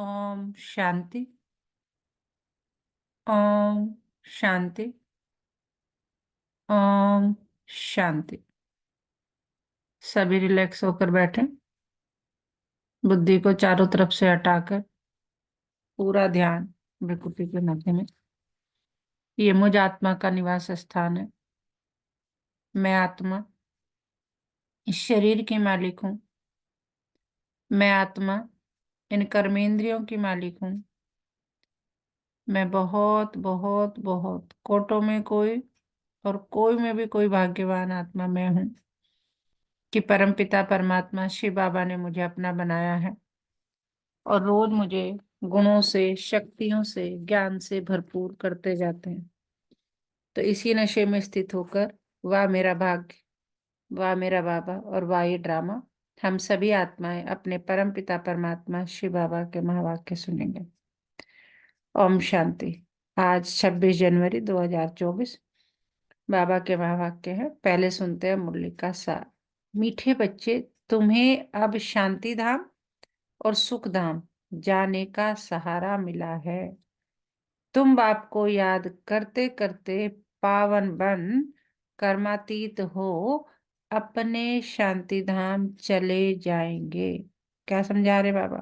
ओम शांति। ओम शांति। ओम शांति। सभी रिलैक्स होकर बैठें। बुद्धि को चारों तरफ से हटाकर पूरा ध्यान भ्रुकुटी के मध्य में। ये मुझ आत्मा का निवास स्थान है। मैं आत्मा इस शरीर की मालिक हूँ। मैं आत्मा इन कर्मेंद्रियों की मालिक हूँ। मैं बहुत बहुत बहुत कोटों में कोई और कोई में भी कोई भाग्यवान आत्मा मैं हूँ कि परमपिता परमात्मा शिव बाबा ने मुझे अपना बनाया है और रोज मुझे गुणों से, शक्तियों से, ज्ञान से भरपूर करते जाते हैं। तो इसी नशे में स्थित होकर वाह मेरा भाग्य, वाह मेरा बाबा और वाह ये ड्रामा, हम सभी आत्माएं अपने परम पिता परमात्मा शिव बाबा के महावाक्य सुनेंगे। ओम शांति। आज 26 जनवरी 2024 बाबा के महावाक्य है। पहले सुनते हैं मुरली का सार। मीठे बच्चे, तुम्हें अब शांति धाम और सुख धाम जाने का सहारा मिला है। तुम बाप को याद करते करते पावन बन कर्मातीत हो अपने शांति धाम चले जाएंगे। क्या समझा रहे बाबा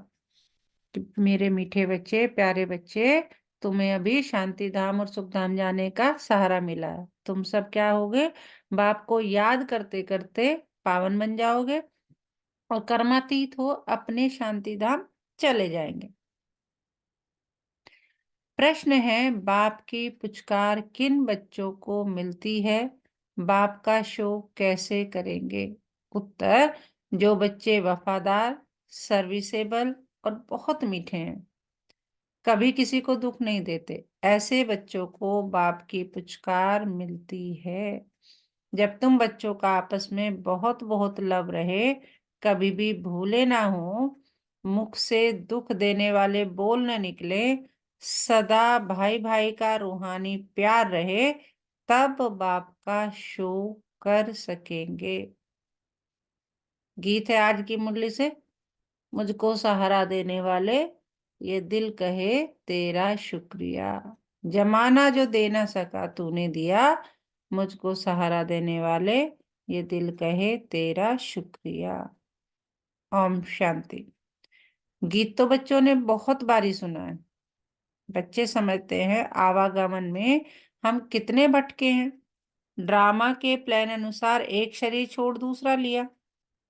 कि मेरे मीठे बच्चे, प्यारे बच्चे, तुम्हें अभी शांति धाम और सुख धाम जाने का सहारा मिला है। तुम सब क्या होगे? बाप को याद करते करते पावन बन जाओगे और कर्मातीत हो अपने शांति धाम चले जाएंगे। प्रश्न है, बाप की पुचकार किन बच्चों को मिलती है? बाप का शो कैसे करेंगे? उत्तर, जो बच्चे वफादार, सर्विसेबल और बहुत मीठे हैं, कभी किसी को दुख नहीं देते, ऐसे बच्चों को बाप की पुचकार मिलती है। जब तुम बच्चों का आपस में बहुत बहुत लव रहे, कभी भी भूले ना हो, मुख से दुख देने वाले बोल न निकले, सदा भाई भाई का रूहानी प्यार रहे, तब बाप का शो कर सकेंगे। गीत है आज की मुरली से। मुझको सहारा देने वाले, ये दिल कहे तेरा शुक्रिया। जमाना जो दे ना सका तूने दिया, मुझको सहारा देने वाले, ये दिल कहे तेरा शुक्रिया। ओम शांति। गीत तो बच्चों ने बहुत बारी सुना है। बच्चे समझते हैं आवागमन में हम कितने भटके हैं। ड्रामा के प्लान अनुसार एक शरीर छोड़ दूसरा लिया।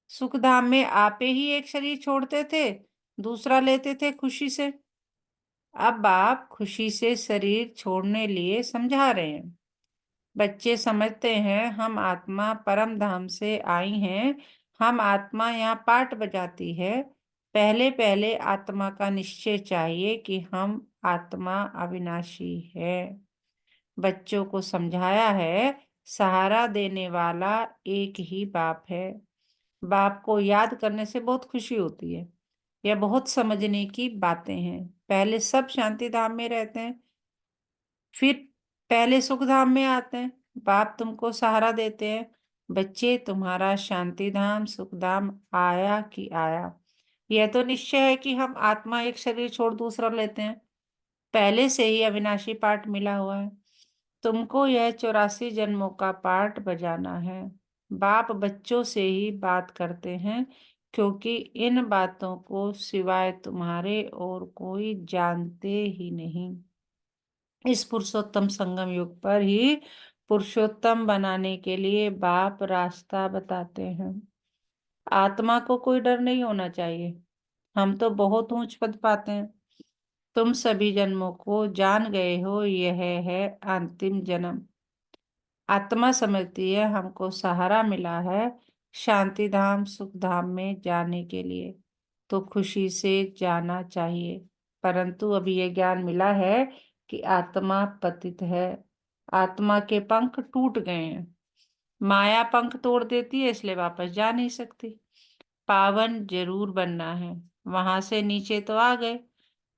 सुखधाम में आपे ही एक शरीर छोड़ते थे, दूसरा लेते थे खुशी से। अब आप खुशी से शरीर छोड़ने लिए समझा रहे हैं। बच्चे समझते हैं हम आत्मा परम धाम से आई हैं, हम आत्मा यहाँ पाठ बजाती है। पहले पहले आत्मा का निश्चय चाहिए कि हम आत्मा अविनाशी है। बच्चों को समझाया है सहारा देने वाला एक ही बाप है। बाप को याद करने से बहुत खुशी होती है। यह बहुत समझने की बातें हैं। पहले सब शांति धाम में रहते हैं, फिर पहले सुख धाम में आते हैं। बाप तुमको सहारा देते हैं, बच्चे तुम्हारा शांति धाम सुख धाम आया कि आया। यह तो निश्चय है कि हम आत्मा एक शरीर छोड़ दूसरा लेते हैं। पहले से ही अविनाशी पाठ मिला हुआ है। तुमको यह 84 जन्मों का पाठ बजाना है। बाप बच्चों से ही बात करते हैं, क्योंकि इन बातों को सिवाय तुम्हारे और कोई जानते ही नहीं। इस पुरुषोत्तम संगम युग पर ही पुरुषोत्तम बनाने के लिए बाप रास्ता बताते हैं। आत्मा को कोई डर नहीं होना चाहिए। हम तो बहुत ऊंच पद पाते हैं। तुम सभी जन्मों को जान गए हो, यह है अंतिम जन्म। आत्मा समझती है हमको सहारा मिला है शांति धाम सुख धाम में जाने के लिए, तो खुशी से जाना चाहिए। परंतु अभी यह ज्ञान मिला है कि आत्मा पतित है। आत्मा के पंख टूट गए हैं। माया पंख तोड़ देती है, इसलिए वापस जा नहीं सकती। पावन जरूर बनना है। वहां से नीचे तो आ गए,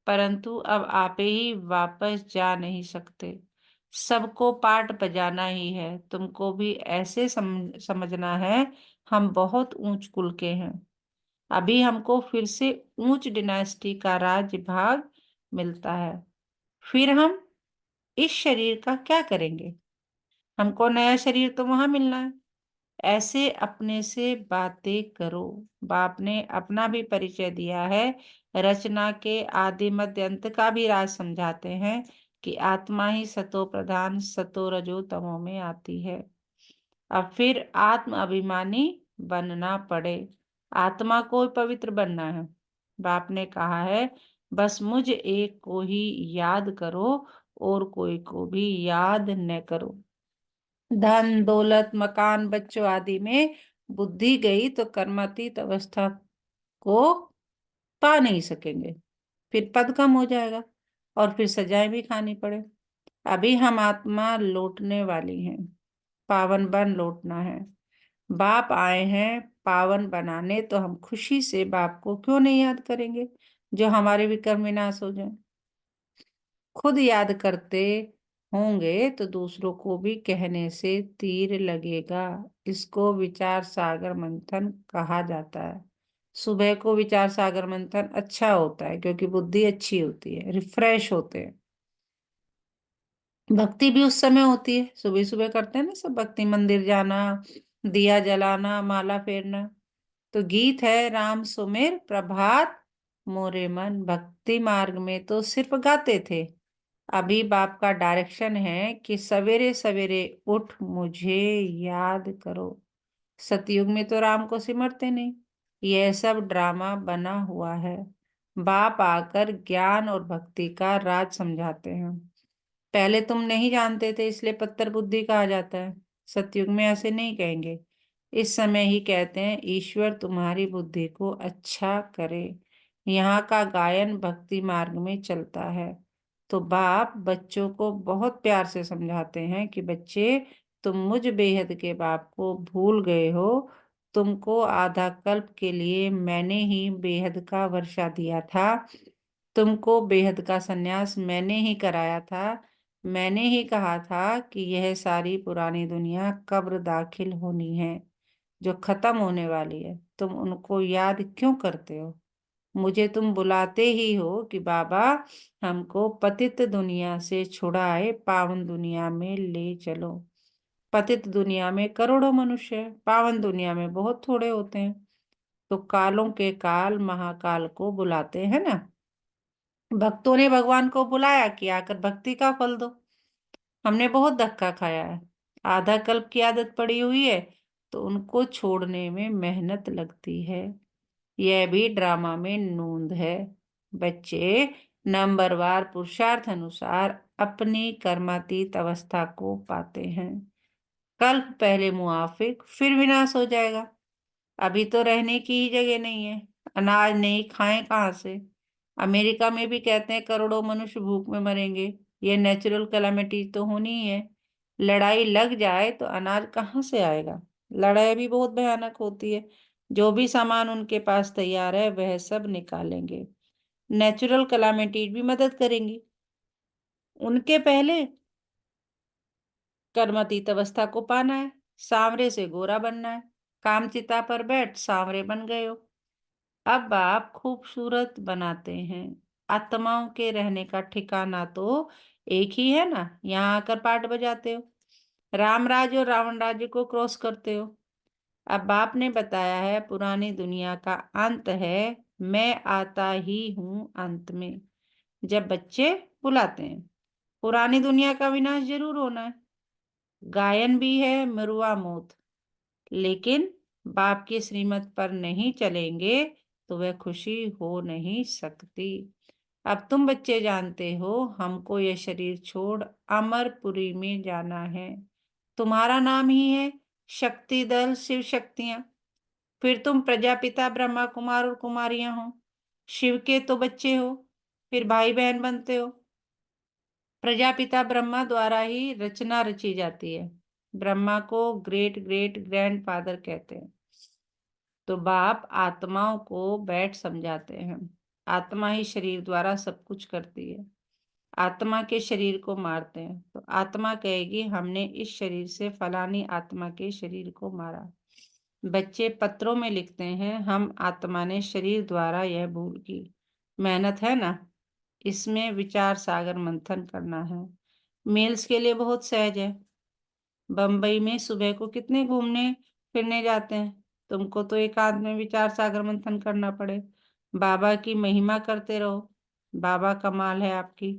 परंतु अब आपे ही वापस जा नहीं सकते। सबको पाठ बजाना ही है। तुमको भी ऐसे समझना है हम बहुत ऊंच कुल के हैं। अभी हमको फिर से ऊंच डिनास्टी का राज्य भाग मिलता है। फिर हम इस शरीर का क्या करेंगे? हमको नया शरीर तो वहां मिलना है। ऐसे अपने से बातें करो। बाप ने अपना भी परिचय दिया है। रचना के आदि मध्य अंत का भी राज समझाते हैं कि आत्मा ही सतो प्रधान सतो रजो तमो में आती है। अब फिर आत्म अभिमानी बनना पड़े। आत्मा को पवित्र बनना है। बाप ने कहा है बस मुझ एक को ही याद करो और कोई को भी याद न करो। धन दौलत मकान बच्चों आदि में बुद्धि गई तो कर्मातीत अवस्था को पा नहीं सकेंगे। फिर पद कम हो जाएगा और फिर सजाएं भी खानी पड़े। अभी हम आत्मा लौटने वाली हैं। पावन बन लौटना है। बाप आए हैं पावन बनाने, तो हम खुशी से बाप को क्यों नहीं याद करेंगे जो हमारे विकर्म विनाश हो जाए। खुद याद करते होंगे तो दूसरों को भी कहने से तीर लगेगा। इसको विचार सागर मंथन कहा जाता है। सुबह को विचार सागर मंथन अच्छा होता है क्योंकि बुद्धि अच्छी होती है, रिफ्रेश होते हैं। भक्ति भी उस समय होती है, सुबह सुबह करते हैं ना सब भक्ति, मंदिर जाना, दिया जलाना, माला फेरना। तो गीत है राम सुमिर प्रभात मोरे मन, भक्ति मार्ग में तो सिर्फ गाते थे। अभी बाप का डायरेक्शन है कि सवेरे सवेरे उठ मुझे याद करो। सतयुग में तो राम को सिमरते नहीं। यह सब ड्रामा बना हुआ है। बाप आकर ज्ञान और भक्ति का राज समझाते हैं। पहले तुम नहीं जानते थे इसलिए पत्थर बुद्धि कहा जाता है। सतयुग में ऐसे नहीं कहेंगे। इस समय ही कहते हैं ईश्वर तुम्हारी बुद्धि को अच्छा करे। यहाँ का गायन भक्ति मार्ग में चलता है। तो बाप बच्चों को बहुत प्यार से समझाते हैं कि बच्चे, तुम मुझ बेहद के बाप को भूल गए हो। तुमको आधा कल्प के लिए मैंने ही बेहद का वर्षा दिया था। तुमको बेहद का सन्यास मैंने ही कराया था। मैंने ही कहा था कि यह सारी पुरानी दुनिया कब्र दाखिल होनी है, जो खत्म होने वाली है। तुम उनको याद क्यों करते हो? मुझे तुम बुलाते ही हो कि बाबा, हमको पतित दुनिया से छुड़ाए पावन दुनिया में ले चलो। पतित दुनिया में करोड़ों मनुष्य हैं, पावन दुनिया में बहुत थोड़े होते हैं। तो कालों के काल महाकाल को बुलाते हैं ना। भक्तों ने भगवान को बुलाया कि आकर भक्ति का फल दो। हमने बहुत धक्का खाया है। आधा कल्प की आदत पड़ी हुई है, तो उनको छोड़ने में मेहनत लगती है। यह भी ड्रामा में नूंद है। बच्चे नंबरवार पुरुषार्थ अनुसार अपनी कर्मातीत अवस्था को पाते हैं। कल्प पहले मुआफिक फिर विनाश हो जाएगा। अभी तो रहने की ही जगह नहीं है। अनाज नहीं, खाएं कहाँ से? अमेरिका में भी कहते हैं करोड़ों मनुष्य भूख में मरेंगे। ये नेचुरल कैलामिटी तो होनी ही है। लड़ाई लग जाए तो अनाज कहाँ से आएगा? लड़ाई भी बहुत भयानक होती है। जो भी सामान उनके पास तैयार है वह सब निकालेंगे। नेचुरल कैलामिटी भी मदद करेंगी। उनके पहले कर्मातीत अवस्था को पाना है, सांवरे से गोरा बनना है। कामचिता पर बैठ सांवरे बन गए हो। अब आप खूबसूरत बनाते हैं। आत्माओं के रहने का ठिकाना तो एक ही है ना, यहाँ आकर पाठ बजाते हो। राम राज्य और रावण राज्य को क्रॉस करते हो। अब बाप ने बताया है पुरानी दुनिया का अंत है, मैं आता ही हूँ अंत में। जब बच्चे बुलाते हैं, पुरानी दुनिया का विनाश जरूर होना है। गायन भी है मरुआ मौत। लेकिन बाप की श्रीमत पर नहीं चलेंगे तो वह खुशी हो नहीं सकती। अब तुम बच्चे जानते हो हमको यह शरीर छोड़ अमरपुरी में जाना है। तुम्हारा नाम ही है शक्ति दल शिव शक्तियां। फिर तुम प्रजापिता ब्रह्मा कुमार और कुमारियां हो। शिव के तो बच्चे हो, फिर भाई बहन बनते हो। प्रजापिता ब्रह्मा द्वारा ही रचना रची जाती है। ब्रह्मा को ग्रेट ग्रेट ग्रैंड फादर कहते हैं। तो बाप आत्माओं को बैठ समझाते हैं। आत्मा ही शरीर द्वारा सब कुछ करती है। आत्मा के शरीर को मारते हैं तो आत्मा कहेगी हमने इस शरीर से फलानी आत्मा के शरीर को मारा। बच्चे पत्रों में लिखते हैं, हम आत्मा ने शरीर द्वारा यह भूल की। मेहनत है ना, इसमें विचार सागर मंथन करना है। मेल्स के लिए बहुत सहज है। बम्बई में सुबह को कितने घूमने फिरने जाते हैं, तुमको तो एकांत में विचार सागर मंथन करना पड़े। बाबा की महिमा करते रहो। बाबा कमाल है आपकी।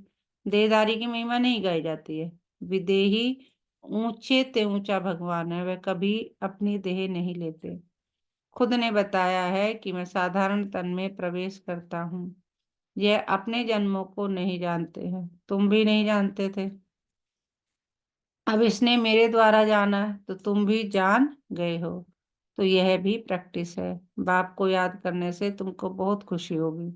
देहधारी की महिमा नहीं गाई जाती है। विदेही ऊंचे ते ऊंचा भगवान है, वह कभी अपनी देह नहीं लेते। खुद ने बताया है कि मैं साधारण तन में प्रवेश करता हूँ। यह अपने जन्मों को नहीं जानते हैं, तुम भी नहीं जानते थे। अब इसने मेरे द्वारा जाना है तो तुम भी जान गए हो। तो यह भी प्रैक्टिस है। बाप को याद करने से तुमको बहुत खुशी होगी।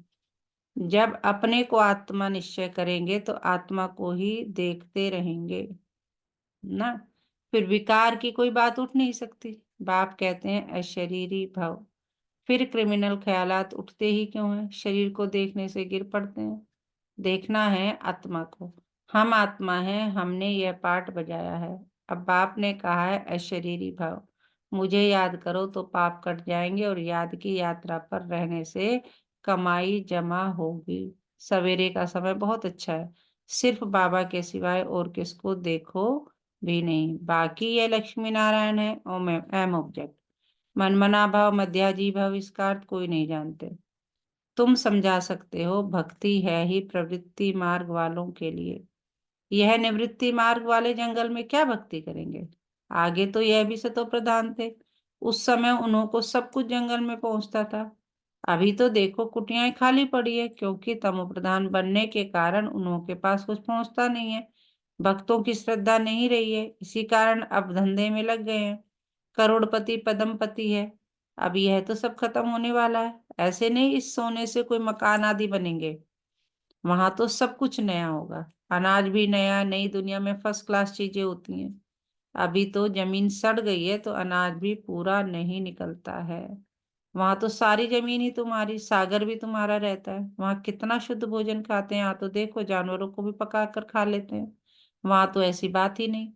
जब अपने को आत्मा निश्चय करेंगे तो आत्मा को ही देखते रहेंगे ना, फिर विकार की कोई बात उठ नहीं सकती। बाप कहते हैं अशरीरी भव। फिर क्रिमिनल ख्यालात उठते ही क्यों हैं? शरीर को देखने से गिर पड़ते हैं। देखना है आत्मा को। हम आत्मा हैं, हमने यह पाठ बजाया है। अब बाप ने कहा है अशरीरी भव। मुझे याद करो तो पाप कट जाएंगे और याद की यात्रा पर रहने से कमाई जमा होगी। सवेरे का समय बहुत अच्छा है। सिर्फ बाबा के सिवाय और किसको देखो भी नहीं। बाकी ये लक्ष्मी नारायण है और एम ऑब्जेक्ट। मनमना भाव मध्याजी भाव इसका अर्थ कोई नहीं जानते। तुम समझा सकते हो, भक्ति है ही प्रवृत्ति मार्ग वालों के लिए। यह निवृत्ति मार्ग वाले जंगल में क्या भक्ति करेंगे? आगे तो यह भी सतो प्रधान थे। उस समय उन्हों को सब कुछ जंगल में पहुंचता था। अभी तो देखो कुटियाएं खाली पड़ी है, क्योंकि तमो प्रधान बनने के कारण उन्हों के पास कुछ पहुंचता नहीं है। भक्तों की श्रद्धा नहीं रही है, इसी कारण अब धंधे में लग गए हैं। करोड़पति पदमपति है। अब यह तो सब खत्म होने वाला है। ऐसे नहीं इस सोने से कोई मकान आदि बनेंगे। वहां तो सब कुछ नया होगा। अनाज भी नया। नई दुनिया में फर्स्ट क्लास चीजें होती हैं। अभी तो जमीन सड़ गई है तो अनाज भी पूरा नहीं निकलता है। वहां तो सारी जमीन ही तुम्हारी, सागर भी तुम्हारा रहता है। वहां कितना शुद्ध भोजन खाते हैं, यहाँ तो देखो जानवरों को भी पका कर खा लेते हैं। वहां तो ऐसी बात ही नहीं।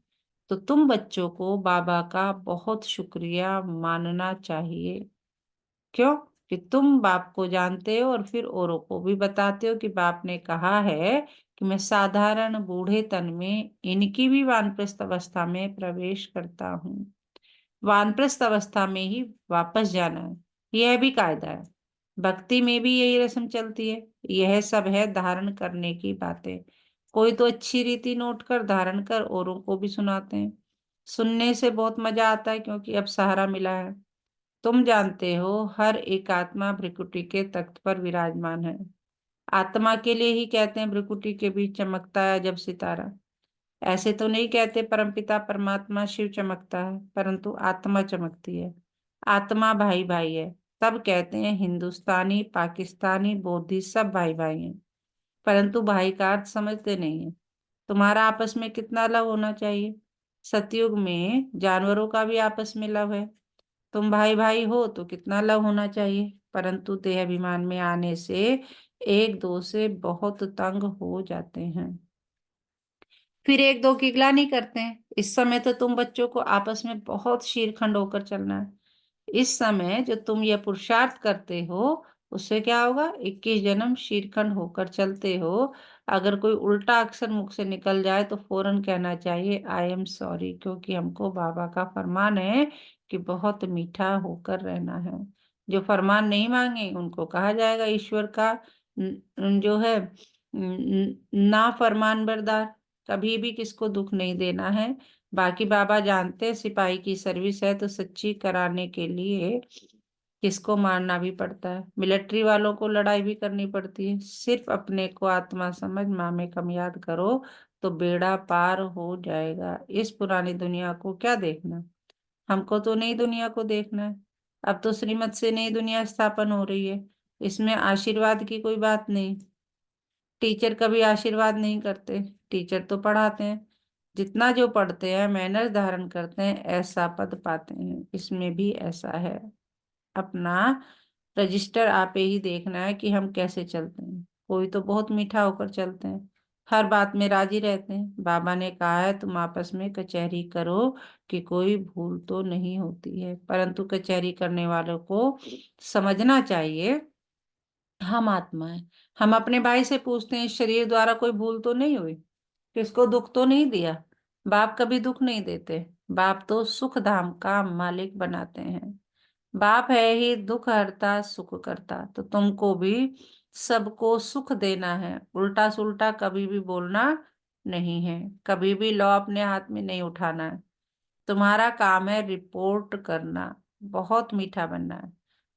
तो तुम बच्चों को बाबा का बहुत शुक्रिया मानना चाहिए। क्यों? कि तुम बाप को जानते हो और फिर औरों को भी बताते हो कि बाप ने कहा है कि मैं साधारण बूढ़े तन में इनकी भी वानप्रस्थ अवस्था में प्रवेश करता हूँ। वानप्रस्थ अवस्था में ही वापस जाना है, यह भी कायदा है। भक्ति में भी यही रस्म चलती है। यह सब है धारण करने की बातें। कोई तो अच्छी रीति नोट कर धारण कर औरों को भी सुनाते हैं। सुनने से बहुत मजा आता है, क्योंकि अब सहारा मिला है। तुम जानते हो, हर एक आत्मा भ्रिकुटी के तख्त पर विराजमान है। आत्मा के लिए ही कहते हैं भ्रिकुटी के बीच चमकता है जब सितारा। ऐसे तो नहीं कहते परमपिता परमात्मा शिव चमकता है, परंतु आत्मा चमकती है। आत्मा भाई भाई है। तब कहते हैं हिंदुस्तानी पाकिस्तानी बौद्धि सब भाई भाई हैं। परंतु भाई का अर्थ समझते नहीं है। तुम्हारा आपस में कितना लव होना चाहिए? सतयुग में जानवरों का भी आपस में लव है। तुम भाई भाई हो तो कितना लव होना चाहिए। परंतु देह अभिमान में आने से एक दो से बहुत तंग हो जाते हैं, फिर एक दो की गिला नहीं करते हैं। इस समय तो तुम बच्चों को आपस में बहुत शीरखंड होकर चलना है। इस समय जो तुम ये पुरुषार्थ करते हो, उससे क्या होगा? 21 जन्म शीरखंड होकर चलते हो। अगर कोई उल्टा अक्षर मुख से निकल जाए तो फौरन कहना चाहिए आई एम सॉरी, क्योंकि हमको बाबा का फरमान है कि बहुत मीठा होकर रहना है। जो फरमान नहीं मांगे उनको कहा जाएगा ईश्वर का जो है ना फरमान बरदार। कभी भी किसको दुख नहीं देना है। बाकी बाबा जानते हैं सिपाही की सर्विस है तो सच्ची कराने के लिए किसको मारना भी पड़ता है। मिलिट्री वालों को लड़ाई भी करनी पड़ती है। सिर्फ अपने को आत्मा समझ माँ में कम याद करो तो बेड़ा पार हो जाएगा। इस पुरानी दुनिया को क्या देखना, हमको तो नई दुनिया को देखना है। अब तो श्रीमत से नई दुनिया स्थापन हो रही है। इसमें आशीर्वाद की कोई बात नहीं। टीचर कभी आशीर्वाद नहीं करते। टीचर तो पढ़ाते हैं। जितना जो पढ़ते हैं मैनर्स धारण करते हैं ऐसा पद पाते हैं। इसमें भी ऐसा है। अपना रजिस्टर आपे ही देखना है कि हम कैसे चलते हैं। कोई तो बहुत मीठा होकर चलते हैं। हर बात में राजी रहते हैं। बाबा ने कहा है तुम आपस में कचहरी करो कि कोई भूल तो नहीं होती है, परंतु कचहरी करने वालों को समझना चाहिए हम आत्मा है। हम अपने भाई से पूछते हैं शरीर द्वारा कोई भूल तो नहीं हुई, किसको दुख तो नहीं दिया। बाप कभी दुख नहीं देते, बाप तो सुख धाम का मालिक बनाते हैं। बाप है ही दुख हरता सुख करता, तो तुमको भी सबको सुख देना है, उल्टा सुल्टा कभी भी बोलना नहीं है, कभी भी लॉ अपने हाथ में नहीं उठाना है। तुम्हारा काम है रिपोर्ट करना, बहुत मीठा बनना है।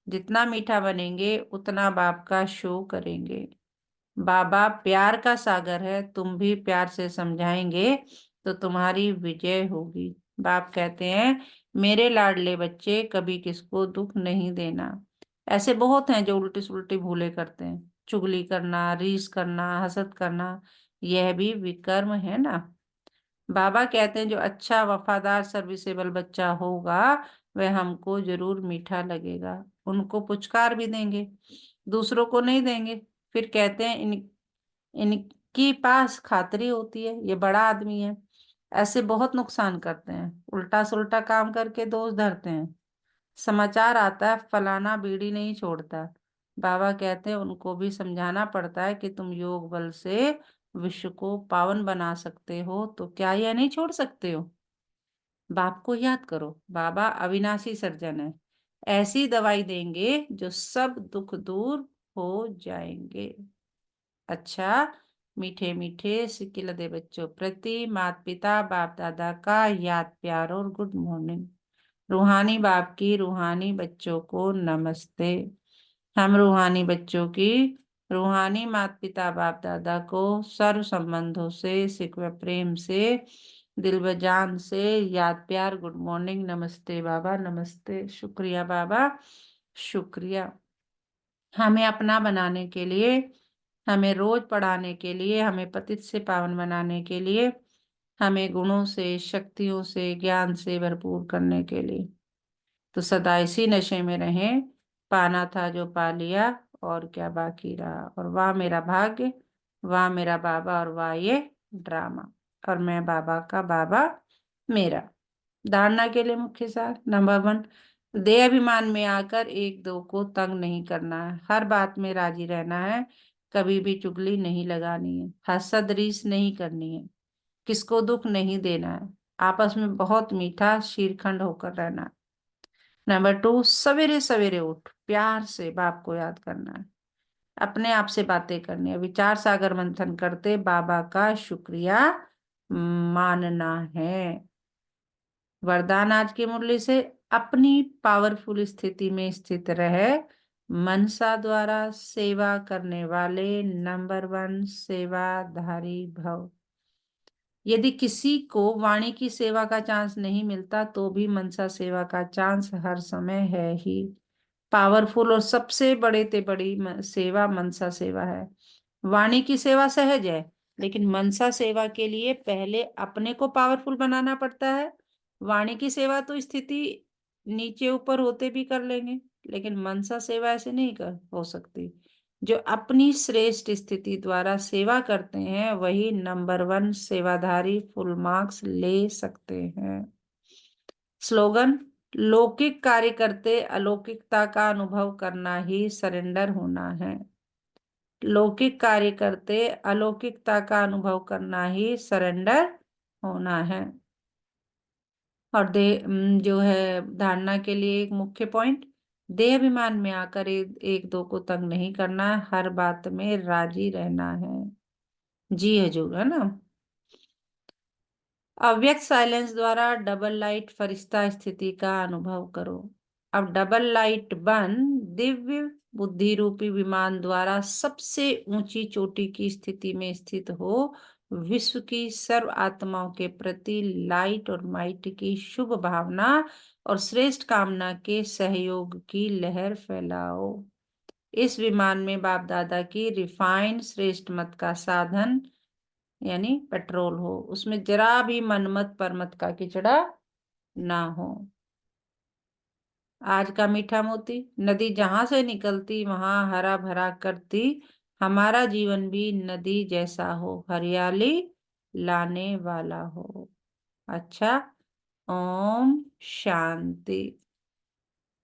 जितना मीठा बनेंगे उतना बाप का शो करेंगे। बाबा प्यार का सागर है, तुम भी प्यार से समझाएंगे तो तुम्हारी विजय होगी। बाप कहते हैं मेरे लाडले बच्चे कभी किसको दुख नहीं देना। ऐसे बहुत हैं जो उल्टी सुल्टी भूले करते हैं, चुगली करना, रीस करना, हसद करना, यह भी विकर्म है ना। बाबा कहते हैं जो अच्छा वफादार सर्विसेबल बच्चा होगा वह हमको जरूर मीठा लगेगा, उनको पुचकार भी देंगे, दूसरों को नहीं देंगे। फिर कहते हैं इनकी पास खातरी होती है, ये बड़ा आदमी है। ऐसे बहुत नुकसान करते हैं, उल्टा सुल्टा काम करके दोष धरते हैं। समाचार आता है फलाना बीड़ी नहीं छोड़ता। बाबा कहते हैं उनको भी समझाना पड़ता है कि तुम योग बल से विश्व को पावन बना सकते हो, तो क्या यह नहीं छोड़ सकते हो। बाप को याद करो, बाबा अविनाशी सर्जन है, ऐसी दवाई देंगे जो सब दुख दूर हो जाएंगे। अच्छा, मीठे मीठे सिकिलदे बच्चों प्रति माता पिता बाप दादा का याद प्यार और गुड मॉर्निंग। रूहानी बाप की रूहानी बच्चों को नमस्ते। हम रूहानी बच्चों की रूहानी माता पिता बाप दादा को सर्व संबंधों से सिकवे प्रेम से दिल व जान से याद प्यार गुड मॉर्निंग नमस्ते बाबा नमस्ते। शुक्रिया बाबा शुक्रिया। हमें अपना बनाने के लिए, हमें रोज पढ़ाने के लिए, हमें पतित से पावन बनाने के लिए, हमें गुणों से शक्तियों से ज्ञान से भरपूर करने के लिए। तो सदा इसी नशे में रहें, पाना था जो पा लिया और क्या बाकी रहा, और वाह मेरा भाग्य, वाह मेरा बाबा, और वाह ये ड्रामा, और मैं बाबा का बाबा मेरा। धारणा के लिए मुख्य सार नंबर 1, देह अभिमान में आकर एक दो को तंग नहीं करना है, हर बात में राजी रहना है, कभी भी चुगली नहीं लगानी है, हसद रीस नहीं करनी है, किसको दुख नहीं देना है, आपस में बहुत मीठा शीरखंड होकर रहना है। नंबर 2, सवेरे सवेरे उठ प्यार से बाप को याद करना है, अपने आप से बातें करनी है, विचार सागर मंथन करते बाबा का शुक्रिया मानना है। वरदान आज की मुरली से, अपनी पावरफुल स्थिति में स्थित रहे, मनसा द्वारा सेवा करने वाले नंबर 1 सेवाधारी भव। यदि किसी को वाणी की सेवा का चांस नहीं मिलता तो भी मनसा सेवा का चांस हर समय है ही। पावरफुल और सबसे बड़े ते बड़ी सेवा मनसा सेवा है। वाणी की सेवा सहज है, लेकिन मनसा सेवा के लिए पहले अपने को पावरफुल बनाना पड़ता है। वाणी की सेवा तो स्थिति नीचे ऊपर होते भी कर लेंगे, लेकिन मनसा सेवा ऐसे नहीं कर हो सकती। जो अपनी श्रेष्ठ स्थिति द्वारा सेवा करते हैं वही नंबर 1 सेवाधारी फुल मार्क्स ले सकते हैं। स्लोगन, लौकिक कार्य करते अलौकिकता का अनुभव करना ही सरेंडर होना है। लौकिक कार्य करते अलौकिकता का अनुभव करना ही सरेंडर होना है। और जो है धारणा के लिए एक मुख्य पॉइंट, देह अभिमान में आकर एक दो को तंग नहीं करना, हर बात में राजी रहना है। जी हजूर, है ना। अव्यक्त साइलेंस द्वारा डबल लाइट फरिश्ता स्थिति का अनुभव करो। अब डबल लाइट बन दिव्य बुद्धि रूपी विमान द्वारा सबसे ऊंची चोटी की स्थिति में स्थित हो, विश्व की सर्व आत्माओं के प्रति लाइट और माइट की शुभ भावना और श्रेष्ठ कामना के सहयोग की लहर फैलाओ। इस विमान में बाप दादा की रिफाइंड श्रेष्ठ मत का साधन यानी पेट्रोल हो, उसमें जरा भी मनमत परमत का किचड़ा ना हो। आज का मीठा मोती, नदी जहां से निकलती वहां हरा भरा करती हमारा जीवन भी नदी जैसा हो, हरियाली लाने वाला हो। अच्छा, ओम शांति।